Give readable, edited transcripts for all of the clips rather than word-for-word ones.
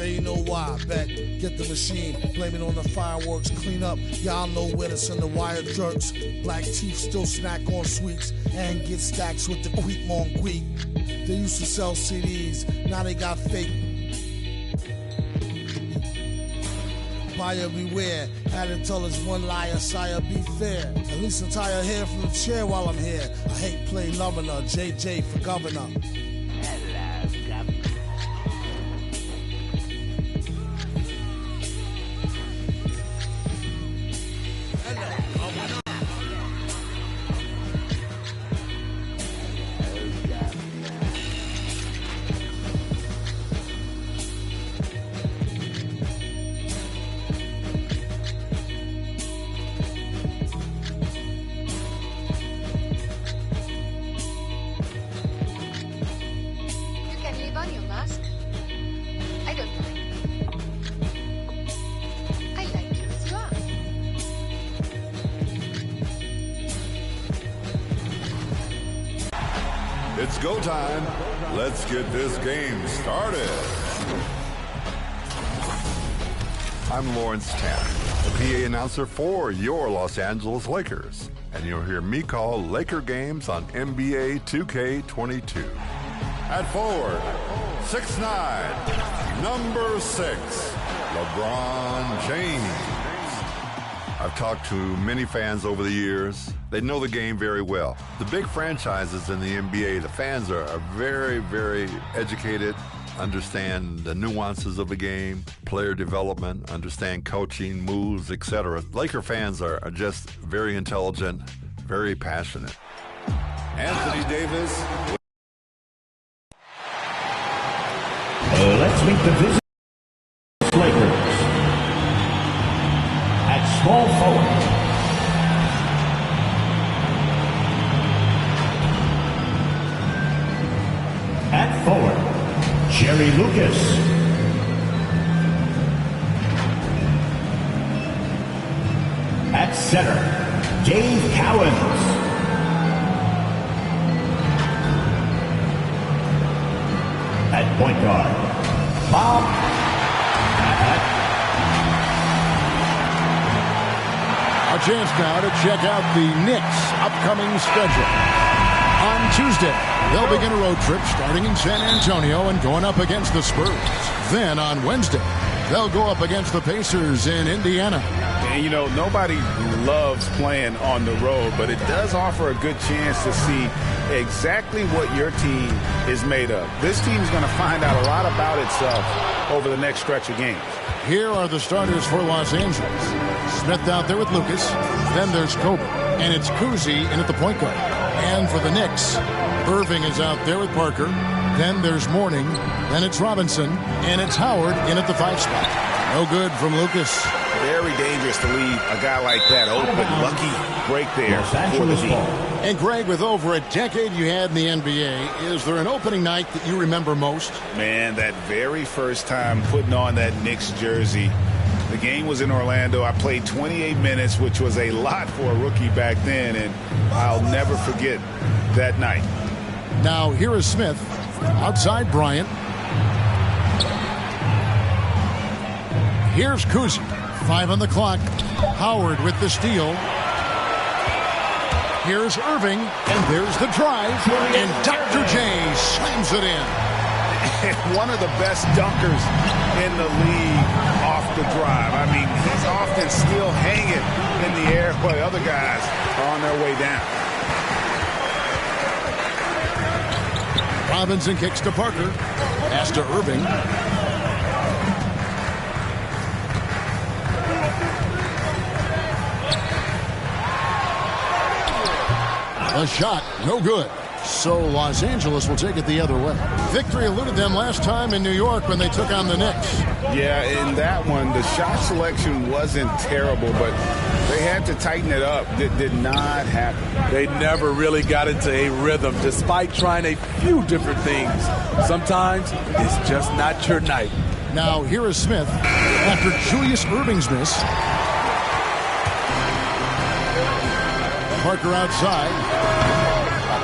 Say you know why, bet. Get the machine, blame it on the fireworks, clean up. Y'all know where to send the wire jerks. Black teeth still snack on sweets and get stacks with the quick mon quick. They used to sell CDs, now they got fake. Buyer beware, had to tell us one liar, sire, be fair. At least I'm tired hair from the chair while I'm here. I hate play loving her, JJ for governor. It's go time. Let's get this game started. I'm Lawrence Tanner, the PA announcer for your Los Angeles Lakers. And you'll hear me call Laker games on NBA 2K22. At forward, 6'9", number 6, LeBron James. I've talked to many fans over the years. They know the game very well. The big franchises in the NBA, the fans are very, very educated, understand the nuances of the game, player development, understand coaching, moves, etc. Laker fans are just very intelligent, very passionate. Anthony Davis. Let's meet the visitors, Lakers. At small forward, at forward, Jerry Lucas. At center, Dave Cowens. At point guard, Bob. A chance now to check out the Knicks' upcoming schedule. On Tuesday, they'll begin a road trip starting in San Antonio and going up against the Spurs. Then on Wednesday, they'll go up against the Pacers in Indiana. And, you know, nobody loves playing on the road, but it does offer a good chance to see exactly what your team is made of. This team's going to find out a lot about itself over the next stretch of games. Here are the starters for Los Angeles. Smith out there with Lucas. Then there's Kobe. And it's Cousy in at the point guard. And for the Knicks, Irving is out there with Parker. Then there's Mourning. Then it's Robinson. And it's Howard in at the 5 spot. No good from Lucas. Very dangerous to leave a guy like that open. Lucky break there for the team. And Greg, with over a decade you had in the NBA, is there an opening night that you remember most? Man, that very first time putting on that Knicks jersey. The game was in Orlando. I played 28 minutes, which was a lot for a rookie back then, and I'll never forget that night. Now, here is Smith. Outside Bryant. Here's Cousy. 5 on the clock. Howard with the steal. Here's Irving, and there's the drive, and Dr. J slams it in. One of the best dunkers in the league off the drive. I mean, he's often still hanging in the air while the other guys are on their way down. Robinson kicks to Parker. Pass to Irving. A shot, no good. So Los Angeles will take it the other way. Victory eluded them last time in New York when they took on the Knicks. Yeah, in that one, the shot selection wasn't terrible, but they had to tighten it up. It did not happen. They never really got into a rhythm, despite trying a few different things. Sometimes it's just not your night. Now here is Smith after Julius Irving's miss. Parker outside.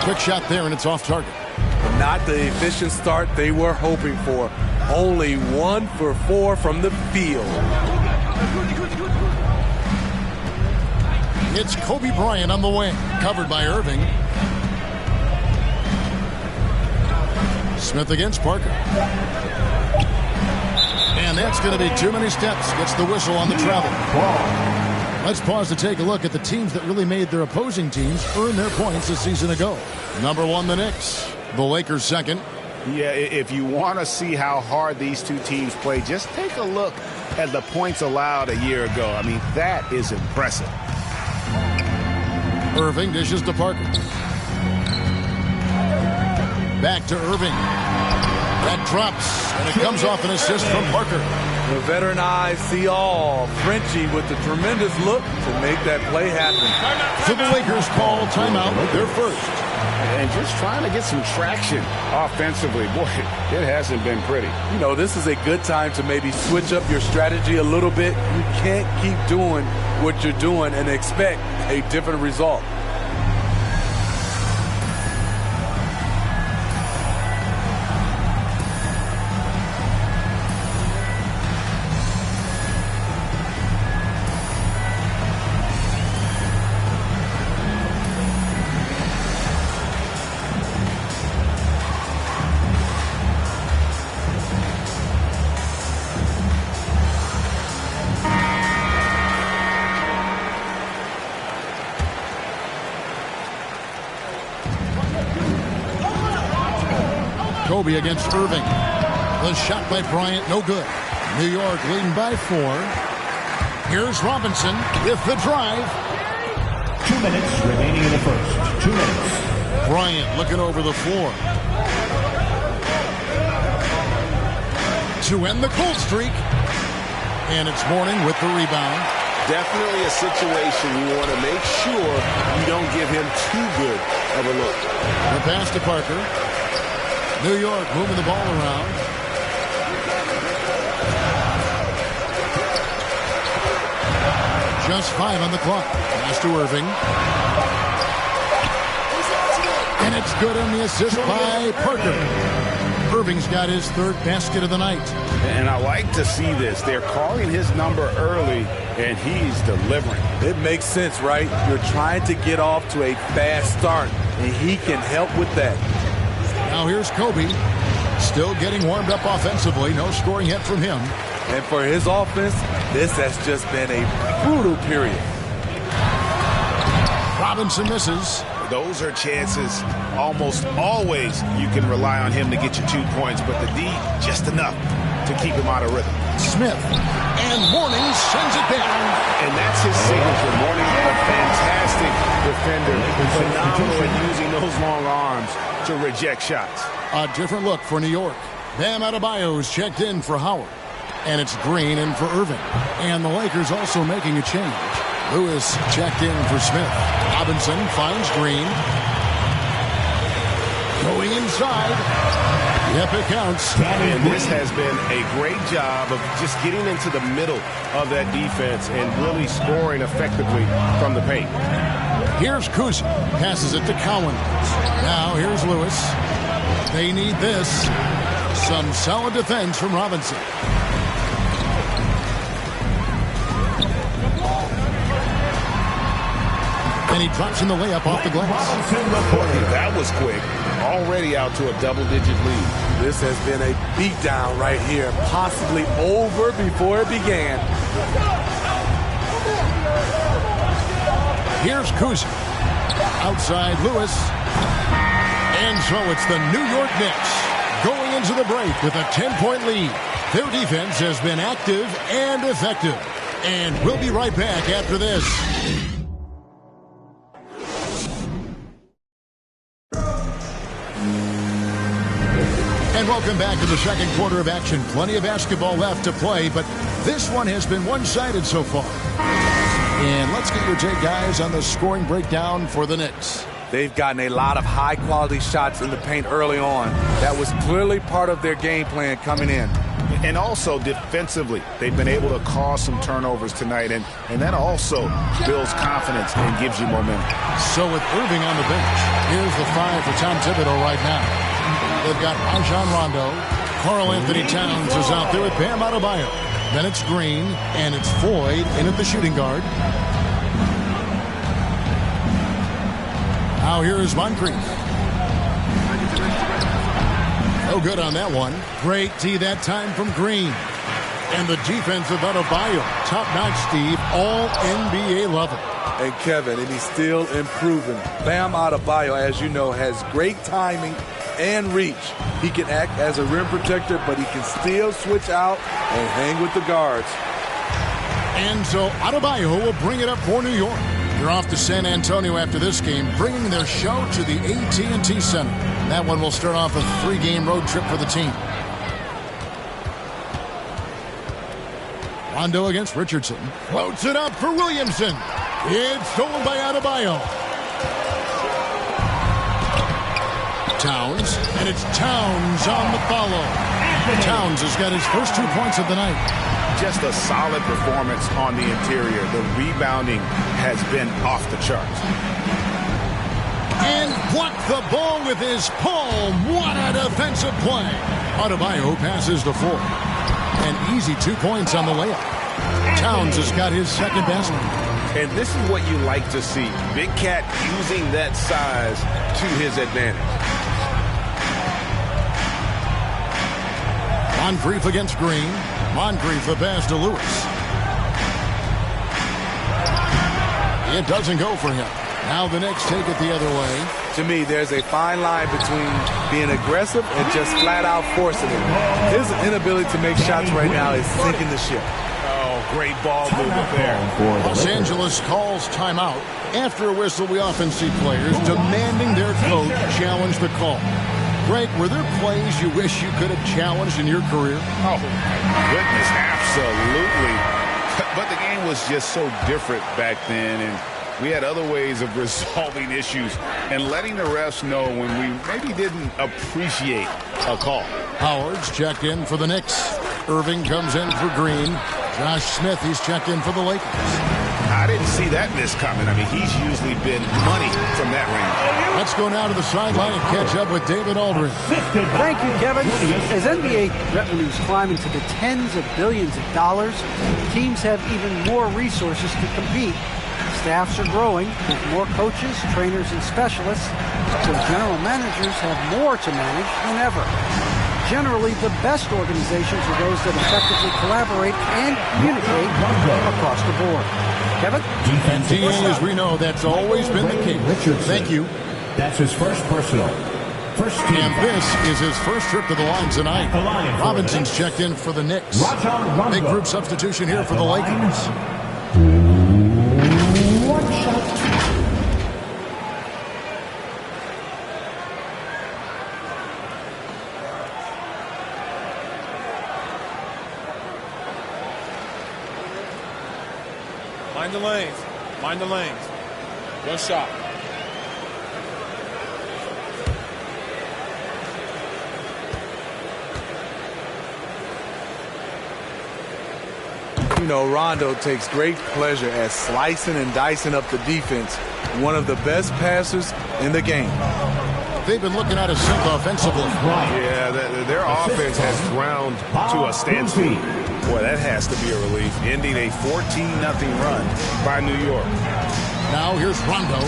Quick shot there, and it's off target. Not the efficient start they were hoping for. Only 1 for 4 from the field. It's Kobe Bryant on the wing, covered by Irving. Smith against Parker. And that's going to be too many steps. Gets the whistle on the travel. Let's pause to take a look at the teams that really made their opposing teams earn their points a season ago. Number 1, the Knicks. The Lakers second. Yeah, if you want to see how hard these two teams play, just take a look at the points allowed a year ago. I mean, that is impressive. Irving dishes to Parker. Back to Irving. That drops, and it comes off an assist from Parker. The veteran eyes see all. Frenchie with the tremendous look to make that play happen. So the Lakers call timeout, their first. And just trying to get some traction offensively. Boy, it hasn't been pretty. You know, this is a good time to maybe switch up your strategy a little bit. You can't keep doing what you're doing and expect a different result. Kobe against Irving. The shot by Bryant, no good. New York leading by 4. Here's Robinson with the drive. 2 minutes remaining in the first. 2 minutes. Bryant looking over the floor. To end the cold streak. And it's Mourning with the rebound. Definitely a situation you want to make sure you don't give him too good of a look. The pass to Parker. New York moving the ball around. Just 5 on the clock. Pass to Irving. And it's good on the assist by Parker. Irving's got his 3rd basket of the night. And I like to see this. They're calling his number early, and he's delivering. It makes sense, right? You're trying to get off to a fast start, and he can help with that. Now here's Kobe, still getting warmed up offensively. No scoring yet from him. And for his offense, this has just been a brutal period. Robinson misses. Those are chances almost always you can rely on him to get you 2 points, but the D, just enough to keep him out of rhythm. Smith, and Mourning sends it down. And that's his signature. Mourning, a fantastic defender, phenomenal at using those long arms to reject shots. A different look for New York. Bam Adebayo's checked in for Howard. And it's Green in for Irving. And the Lakers also making a change. Lewis checked in for Smith. Robinson finds Green. Going inside. Yep, it counts. And this has been a great job of just getting into the middle of that defense and really scoring effectively from the paint. Here's Kuzi. Passes it to Cowan. Now here's Lewis. They need this. Some solid defense from Robinson. And he drops in the layup off the glass. That was quick. Already out to a double-digit lead. This has been a beatdown right here. Possibly over before it began. Here's Kuzi. Outside Lewis. And so it's the New York Knicks going into the break with a 10-point lead. Their defense has been active and effective. And we'll be right back after this. And welcome back to the second quarter of action. Plenty of basketball left to play, but this one has been one-sided so far. And let's get your take, guys, on the scoring breakdown for the Knicks. They've gotten a lot of high-quality shots in the paint early on. That was clearly part of their game plan coming in. And also defensively, they've been able to cause some turnovers tonight, and that also builds confidence and gives you momentum. So with Irving on the bench, here's the 5 for Tom Thibodeau right now. They've got Rajon Rondo, Karl Anthony Towns is out there with Bam Adebayo. Then it's Green, and it's Floyd in at the shooting guard. Now here is Moncrief. No good on that one. Great tee that time from Green. And the defense of Adebayo. Top-notch, Steve. All NBA level. And Kevin, and he's still improving. Bam Adebayo, as you know, has great timing and reach. He can act as a rim protector, but he can still switch out and hang with the guards. And so Adebayo will bring it up for New York. They're off to San Antonio after this game, bringing their show to the AT&T Center. That one will start off a 3-game road trip for the team. Rondo against Richardson. Floats it up for Williamson. It's stolen by Adebayo. Towns, and it's Towns on the follow. Towns has got his first 2 points of the night. Just a solid performance on the interior. The rebounding has been off the charts. And blocked the ball with his palm. What a defensive play. Adebayo passes the floor. An easy 2 points on the layup. Towns has got his second basket. And this is what you like to see. Big Cat using that size to his advantage. Moncrief against Green. Moncrief the pass to Lewis. It doesn't go for him. Now the Knicks take it the other way. To me, there's a fine line between being aggressive and just flat out forcing it. His inability to make shots right now is sinking the ship. Oh, great ball movement there. Los Angeles calls timeout. After a whistle, we often see players demanding their coach challenge the call. Greg, were there plays you wish you could have challenged in your career? Oh, my goodness, absolutely. But the game was just so different back then, and we had other ways of resolving issues and letting the refs know when we maybe didn't appreciate a call. Howard's checked in for the Knicks. Irving comes in for Green. Josh Smith, he's checked in for the Lakers. I didn't see that miss coming. I mean, he's usually been money from that range. Let's go now to the sideline and catch up with David Aldridge. Thank you, Kevin. As NBA revenues climb into the tens of billions of dollars, teams have even more resources to compete. Staffs are growing with more coaches, trainers, and specialists, so general managers have more to manage than ever. Generally, the best organizations are those that effectively collaborate and communicate across the board. Kevin? And DA, as we know, that's always been the case. Thank you. That's his first personal. First team. And this is his first trip to the line tonight. Robinson's checked in for the Knicks. Big group substitution here for the Lakers. One shot. Mind the lanes. Mind the lanes. One shot. You know, Rondo takes great pleasure at slicing and dicing up the defense. One of the best passers in the game. They've been looking at a sync offensively. Yeah, their offense has ground to a standstill. Boy, that has to be a relief. Ending a 14-0 run by New York. Now here's Rondo.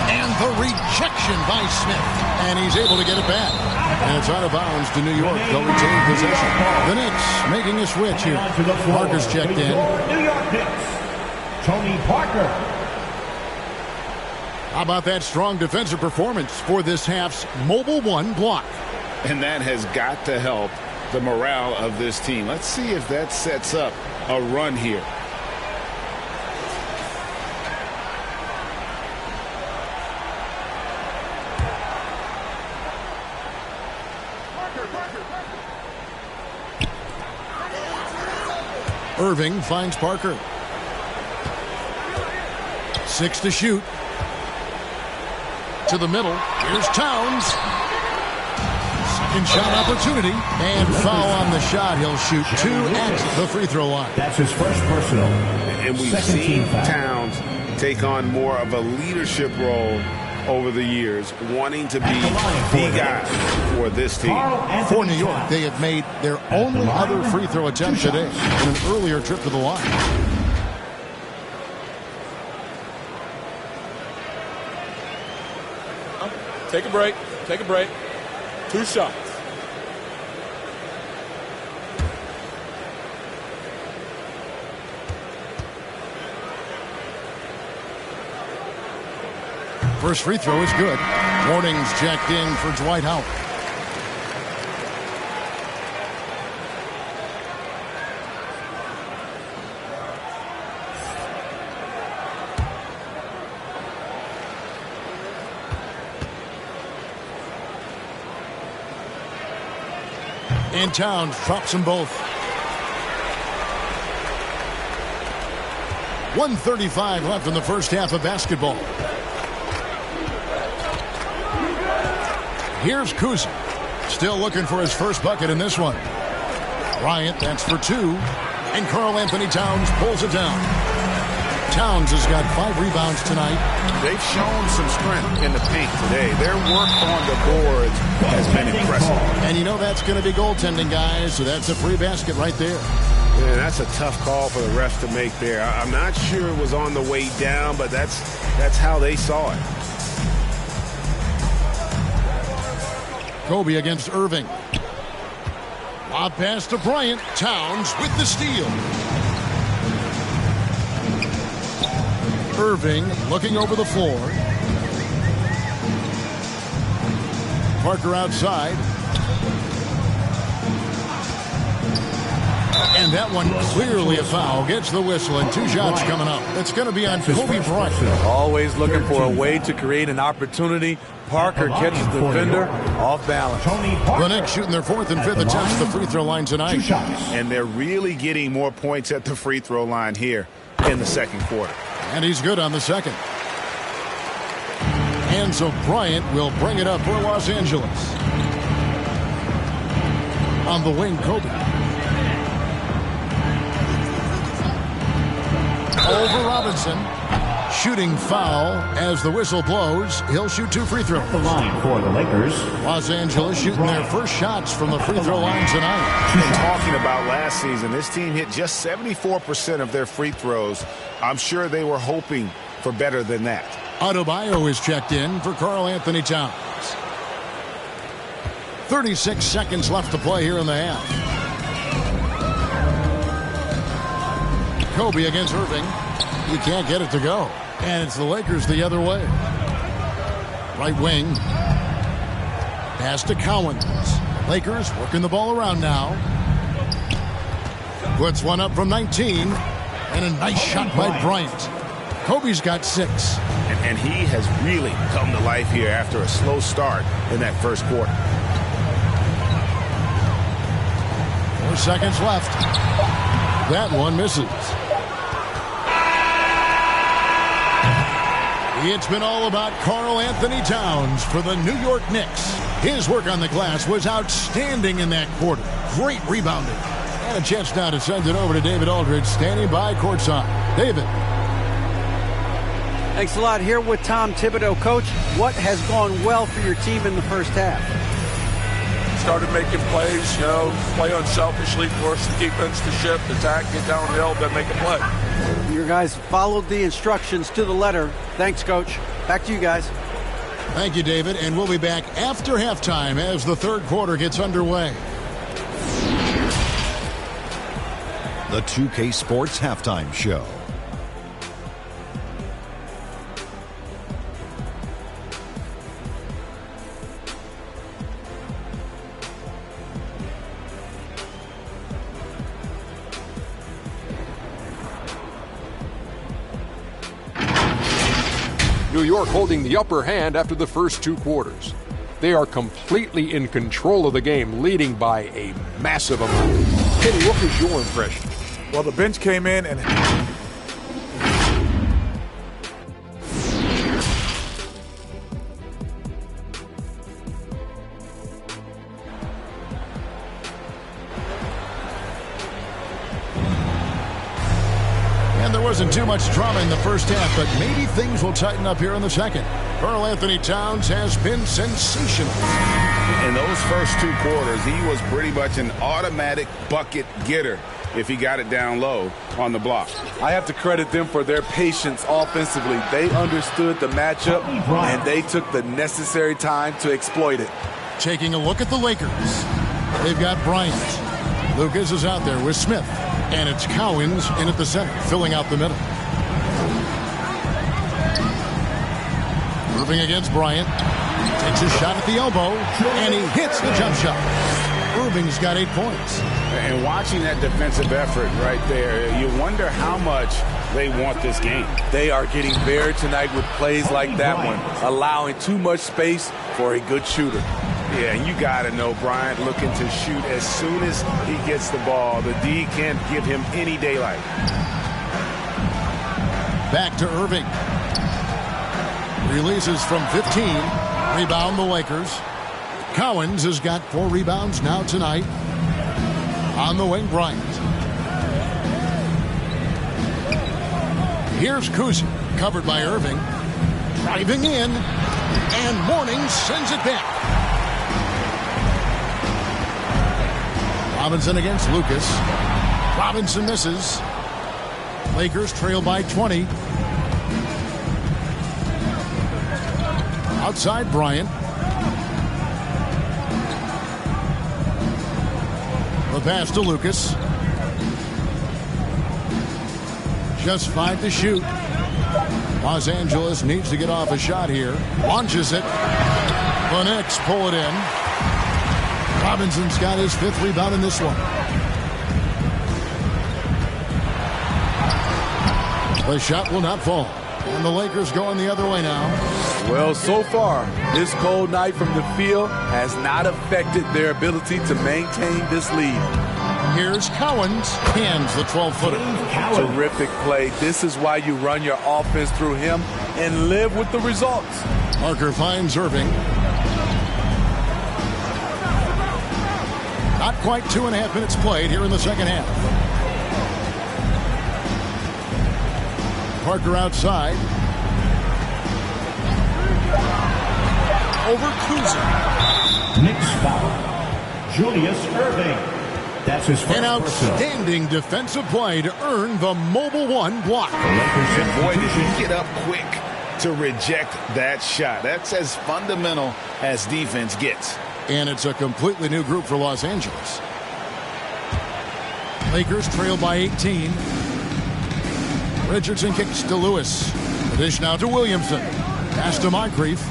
And the rejection by Smith. And he's able to get it back. And it's out of bounds to New York. They'll retain possession. The Knicks making a switch here. Parker's checked in. New York Knicks. Tony Parker. How about that strong defensive performance for this half's Mobile One block? And that has got to help the morale of this team. Let's see if that sets up a run here. Irving finds Parker. 6 to shoot. To the middle. Here's Towns. Second shot opportunity. And foul on the shot. He'll shoot 2 at the free throw line. That's his first personal. And we've seen Towns take on more of a leadership role over the years, wanting to be the guy for this team. For New York, they have made their only other free throw attempt today in an earlier trip to the line. Take a break. Take a break. 2 shots. First free throw is good. Warnings checked in for Dwight Howard. And Towns drops them both. 1:35 left in the first half of basketball. Here's Kuzi. Still looking for his first bucket in this one. Bryant, that's for 2. And Karl Anthony Towns pulls it down. Towns has got 5 rebounds tonight. They've shown some strength in the paint today. Their work on the boards has been impressive. And you know that's going to be goaltending, guys, so that's a free basket right there. Yeah, that's a tough call for the refs to make there. I'm not sure it was on the way down, but that's how they saw it. Kobe against Irving. Lob pass to Bryant. Towns with the steal. Irving looking over the floor. Parker outside. And that one clearly a foul. Gets the whistle and 2 shots coming up. It's going to be on Kobe Bryant. Always looking for a way to create an opportunity. Parker catches the defender off balance. The Knicks shooting their 4th and 5th attempts at the free throw line tonight. And they're really getting more points at the free throw line here in the second quarter. And he's good on the second. And so Bryant will bring it up for Los Angeles. On the wing, Kobe. Over Robinson. Shooting foul as the whistle blows. He'll shoot 2 free throws. The line for the Lakers. Los Angeles shooting their first shots from the free throw line tonight. And talking about last season, this team hit just 74% of their free throws. I'm sure they were hoping for better than that. Adebayo is checked in for Karl Anthony Towns. 36 seconds left to play here in the half. Kobe against Irving. He can't get it to go. And it's the Lakers the other way. Right wing. Pass to Cowens. Lakers working the ball around now. Puts one up from 19. And a nice shot by Bryant. Kobe's got 6. And he has really come to life here after a slow start in that first quarter. 4 seconds left. That one misses. It's been all about Karl Anthony Towns for the New York Knicks. His work on the glass was outstanding in that quarter. Great rebounding. And a chance now to send it over to David Aldridge, standing by courtside. David. Thanks a lot. Here with Tom Thibodeau. Coach, what has gone well for your team in the first half? Started making plays, play unselfishly, force the defense to shift, attack, get downhill, then make a play. Your guys followed the instructions to the letter. Thanks, Coach. Back to you guys. Thank you, David. And we'll be back after halftime as the third quarter gets underway. The 2K Sports Halftime Show. New York holding the upper hand after the first 2 quarters. They are completely in control of the game, leading by a massive amount. Kenny, what was your impression? Well, the bench came in and wasn't too much drama in the first half, but maybe things will tighten up here in the second. Karl Anthony Towns has been sensational. In those first 2 quarters, he was pretty much an automatic bucket getter if he got it down low on the block. I have to credit them for their patience offensively. They understood the matchup, and they took the necessary time to exploit it. Taking a look at the Lakers. They've got Bryant. Lucas is out there with Smith. And it's Cowens in at the center, filling out the middle. Irving against Bryant. Takes a shot at the elbow, and he hits the jump shot. Irving's got 8 points. And watching that defensive effort right there, you wonder how much they want this game. They are getting buried tonight with plays like that one, allowing too much space for a good shooter. Yeah, and you got to know Bryant looking to shoot as soon as he gets the ball. The D can't give him any daylight. Back to Irving. Releases from 15. Rebound the Lakers. Cowens has got 4 rebounds now tonight. On the wing, Bryant. Here's Kuzi, covered by Irving. Driving in, and Mourning sends it back. Robinson against Lucas. Robinson misses. Lakers trail by 20. Outside Bryant. The pass to Lucas. Just 5 to shoot. Los Angeles needs to get off a shot here. Launches it. The Knicks pull it in. Robinson's got his 5th rebound in this one. The shot will not fall. And the Lakers going the other way now. Well, so far, this cold night from the field has not affected their ability to maintain this lead. Here's Cowens. Hands the 12-footer. Terrific play. This is why you run your offense through him and live with the results. Parker finds Irving. Not quite 2.5 minutes played here in the second half. Parker outside. Over Kuzi. Knicks foul. Julius Irving. That's his first. An outstanding defensive play to earn the mobile 1 block. And boy, did he get up quick to reject that shot. That's as fundamental as defense gets. And it's a completely new group for Los Angeles. Lakers trail by 18. Richardson kicks to Lewis. The dish now to Williamson. Pass to Moncrief.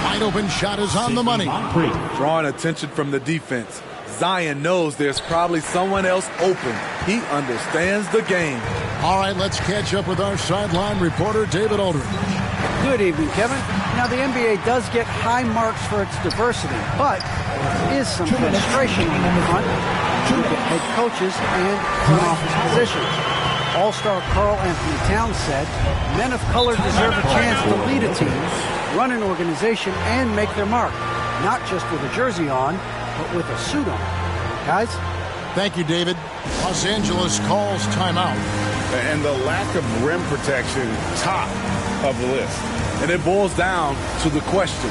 Wide open shot is on the money. Drawing attention from the defense. Zion knows there's probably someone else open. He understands the game. All right, let's catch up with our sideline reporter, David Aldridge. Good evening, Kevin. Now, the NBA does get high marks for its diversity, but there is some frustration on the front due to head coaches and front office positions. All-star Karl Anthony Towns said, men of color deserve a chance to lead a team, run an organization, and make their mark, not just with a jersey on, but with a suit on. Guys? Thank you, David. Los Angeles calls timeout. And the lack of rim protection, top of the list. And it boils down to the question,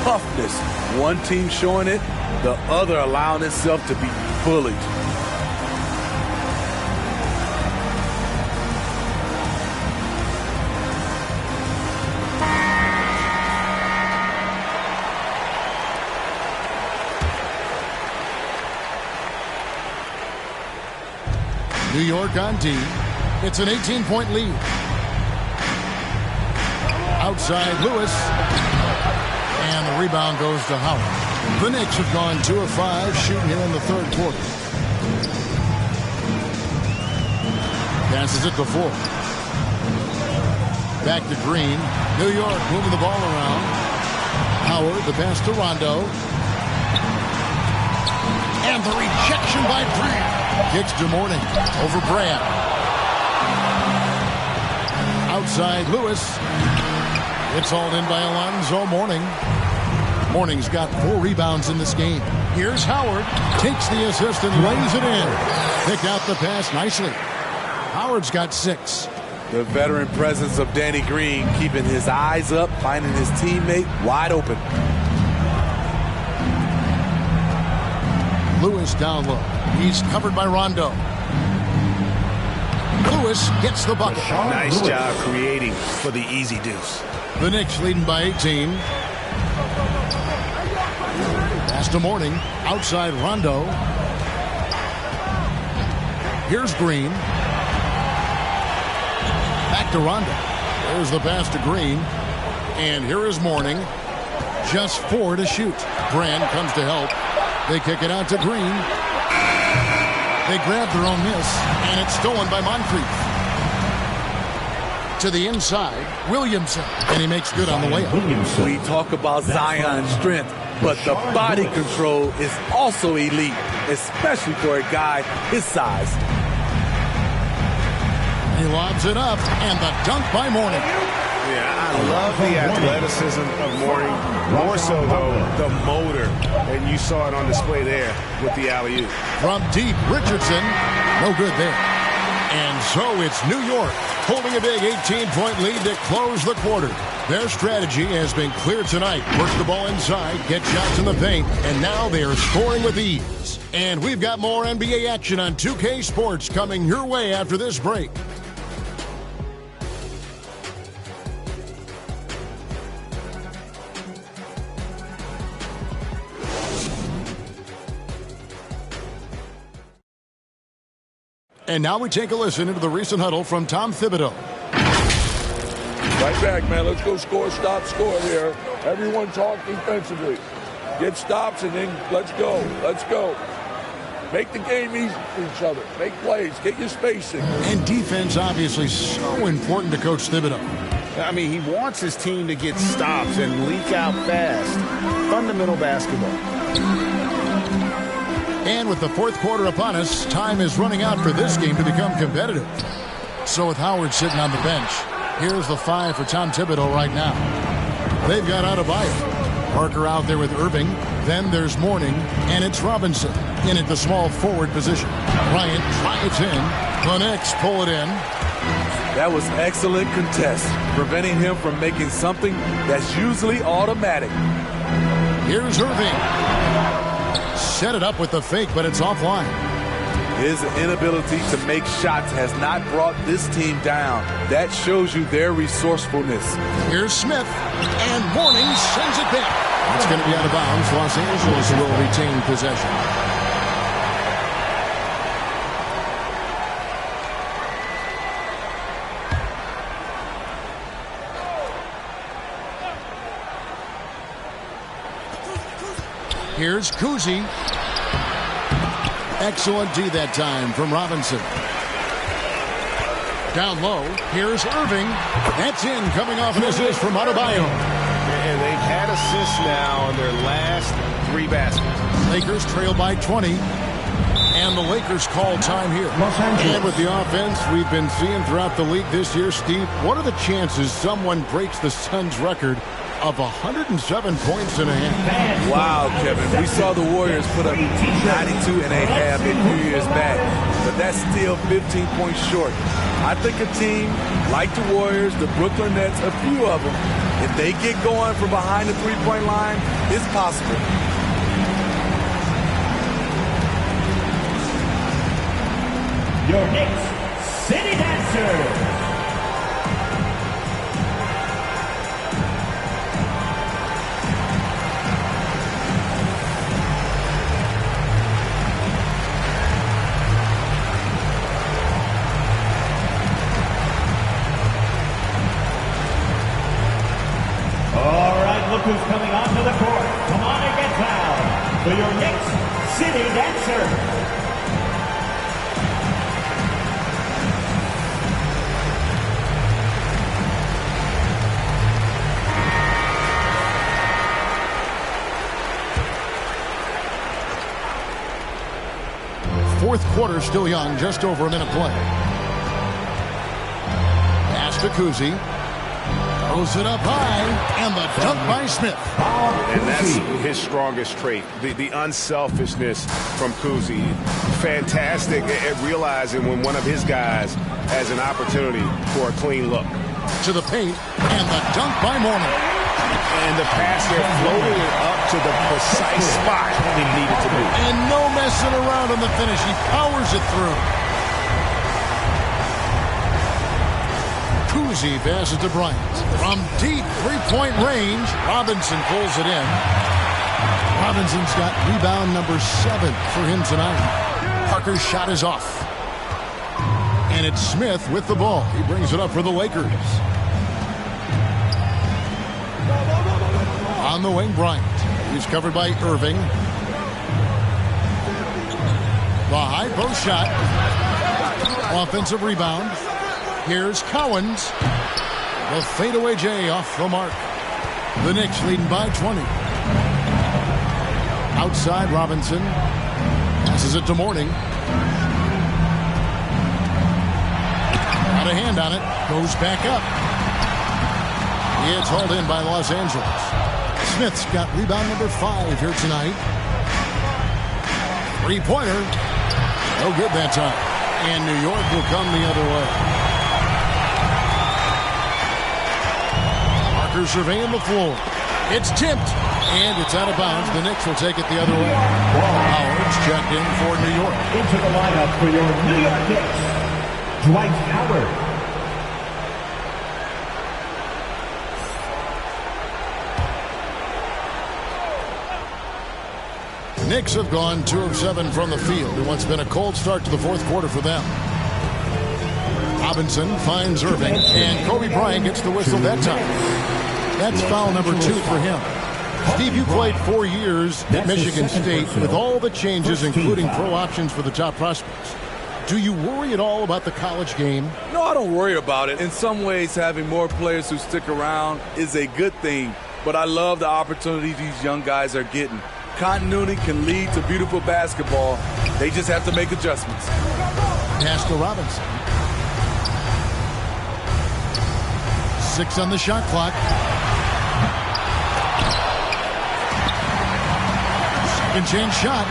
toughness. One team showing it, the other allowing itself to be bullied. New York on D. It's an 18-point lead. Outside Lewis. And the rebound goes to Howard. The Knicks have gone 2 of 5 shooting here in the third quarter. Passes it to Ford. Back to Green. New York moving the ball around. Howard, the pass to Rondo. And the rejection by Green. Kicks to Mourning over Brad. Outside Lewis. It's hauled in by Alonzo Mourning. Mourning's got 4 rebounds in this game. Here's Howard. Takes the assist and lays it in. Picked out the pass nicely. Howard's got 6. The veteran presence of Danny Green keeping his eyes up, finding his teammate wide open. Lewis down low. He's covered by Rondo. Lewis gets the bucket. Nice job creating for the easy deuce. The Knicks leading by 18. Pass to Mourning. Outside Rondo. Here's Green. Back to Rondo. There's the pass to Green. And here is Mourning. Just 4 to shoot. Brand comes to help. They kick it out to Green. They grab their own miss, and it's stolen by Moncrief. To the inside, Williamson, and he makes good on the layup. We talk about Zion's strength, but the body control is also elite, especially for a guy his size. He lobs it up, and the dunk by Mourning. Yeah, I love the athleticism of Mourning. More so, though, the motor. And you saw it on display there with the alley-oop. From deep, Richardson. No good there. And so it's New York holding a big 18-point lead to close the quarter. Their strategy has been clear tonight. Work the ball inside, get shots in the paint, and now they are scoring with ease. And we've got more NBA action on 2K Sports coming your way after this break. And now we take a listen into the recent huddle from Tom Thibodeau. Right back, man. Let's go score, stop, score here. Everyone talk defensively. Get stops and then let's go. Let's go. Make the game easy for each other. Make plays. Get your spacing. And defense obviously so important to Coach Thibodeau. I mean, he wants his team to get stops and leak out fast. Fundamental basketball. And with the fourth quarter upon us, time is running out for this game to become competitive. So with Howard sitting on the bench, here's the 5 for Tom Thibodeau right now. They've got Adebayo. Parker out there with Irving. Then there's Mourning, and it's Robinson in at the small forward position. Bryant drives in. The Knicks pull it in. That was excellent contest, preventing him from making something that's usually automatic. Here's Irving. Set it up with the fake, but it's offline. His inability to make shots has not brought this team down. That shows you their resourcefulness. Here's Smith, and Mourning sends it back. It's going to be out of bounds. Los Angeles will retain possession. Here's Kuzi. Excellent D that time from Robinson. Down low, here's Irving. That's in, coming off an assist from Adebayo. And they've had assists now on their last 3 baskets. Lakers trail by 20. And the Lakers call time here. And with the offense we've been seeing throughout the league this year, Steve, what are the chances someone breaks the Suns' record of 107 points in a half? Wow, Kevin. We saw the Warriors put up 92 and a half a few years back, but that's still 15 points short. I think a team like the Warriors, the Brooklyn Nets, a few of them, if they get going from behind the three-point line, it's possible. Your Knicks City Dancers. Who's coming onto the court? Come on and get down for your Knicks City Dancer. Fourth quarter still young, just over a minute play. Pass to Kuzi. Throws it up high, and the dunk by Smith. And that's his strongest trait, the unselfishness from Kuzi. fantastic at realizing when one of his guys has an opportunity for a clean look. To the paint, and the dunk by Mourning. And the pass there, floating it up to the precise spot he needed to be. And no messing around on the finish. He powers it through. Cousy passes to Bryant. From deep three-point range, Robinson pulls it in. Robinson's got rebound number 7 for him tonight. Parker's shot is off. And it's Smith with the ball. He brings it up for the Lakers. On the wing, Bryant. He's covered by Irving. The high post shot. Offensive rebound. Here's Cowens. The fadeaway J off the mark. The Knicks leading by 20. Outside, Robinson. Passes it to Mourning. Got a hand on it. Goes back up. It's hauled in by Los Angeles. Smith's got rebound number 5 here tonight. Three-pointer. No good that time. And New York will come the other way. Parker surveying the floor. It's tipped. And it's out of bounds. The Knicks will take it the other way. Howard's checked in for New York. Into the lineup for your New York Knicks, Dwight Howard. Knicks have gone 2 of 7 from the field in what's been a cold start to the fourth quarter for them. Robinson finds Irving, and Kobe Bryant gets the whistle that time. That's foul number 2 for him. Steve, you played 4 years at Michigan State with all the changes, including pro options for the top prospects. Do you worry at all about the college game? No, I don't worry about it. In some ways, having more players who stick around is a good thing, but I love the opportunities these young guys are getting. Continuity can lead to beautiful basketball. They just have to make adjustments. Pass to Robinson. 6 on the shot clock. Second chance shot.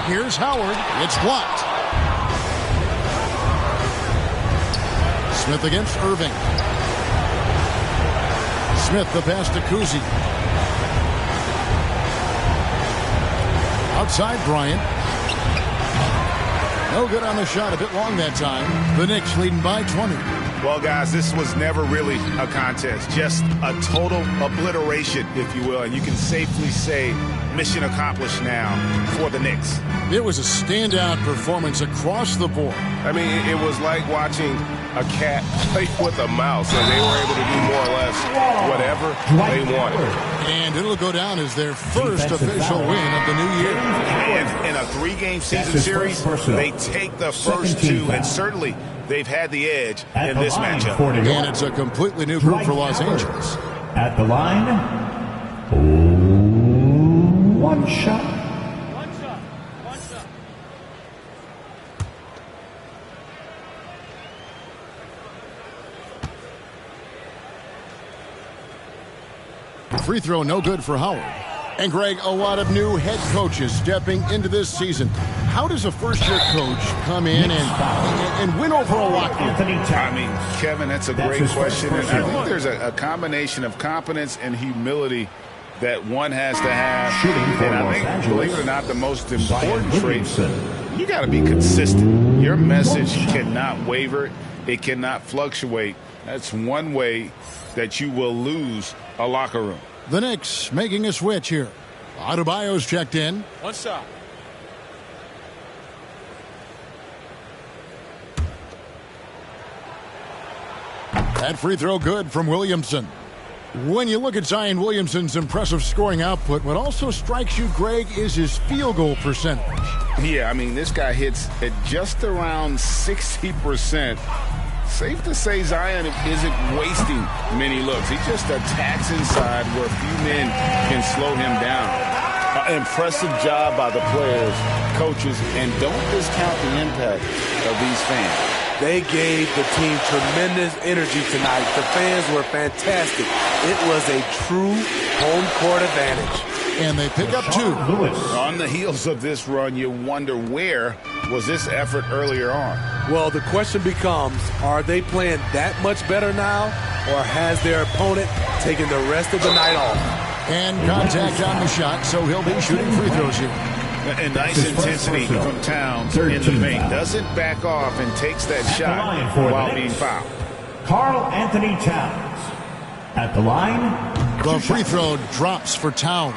Here's Howard. It's blocked. Smith against Irving. Smith the pass to Cousy. Outside Bryant. No good on the shot. A bit long that time. The Knicks leading by 20. Well, guys, this was never really a contest. Just a total obliteration, if you will. And you can safely say mission accomplished now for the Knicks. It was a standout performance across the board. I mean, it was like watching a cat play with a mouse, and they were able to do more or less whatever they wanted. And it'll go down as their first official win of the new year. And in a 3-game season series, they take the first 2, and certainly they've had the edge in this matchup. And it's a completely new group for Los Angeles. At the line, 1 shot. Free throw no good for Howard. And Greg, a lot of new head coaches stepping into this season. How does a first-year coach come in and win over a locker room? I mean, Kevin, that's a great question. And I think there's a combination of competence and humility that one has to have. And I think, believe it or not, the most important trait, you got to be consistent. Your message cannot waver. It cannot fluctuate. That's one way that you will lose a locker room. The Knicks making a switch here. Adebayo's checked in. 1 shot. That free throw good from Williamson. When you look at Zion Williamson's impressive scoring output, what also strikes you, Greg, is his field goal percentage. Yeah, I mean, this guy hits at just around 60%. Safe to say Zion isn't wasting many looks. He just attacks inside where few men can slow him down. Impressive job by the players, coaches, and don't discount the impact of these fans. They gave the team tremendous energy tonight. The fans were fantastic. It was a true home court advantage. and they pick up 2. On the heels of this run, you wonder where was this effort earlier on? Well, the question becomes, are they playing that much better now, or has their opponent taken the rest of the night off? And contact on the shot, so he'll be shooting free throws here. And nice intensity from Towns in the paint. Doesn't back off and takes that shot while being fouled. Karl Anthony Towns at the line. The free throw drops for Towns.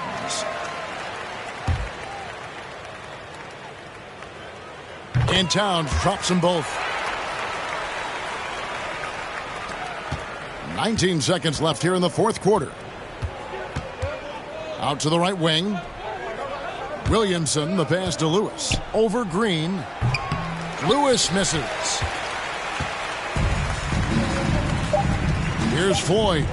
And Towns drops them both. 19 seconds left here in the fourth quarter. Out to the right wing. Williamson, the pass to Lewis. Over Green. Lewis misses. Here's Floyd.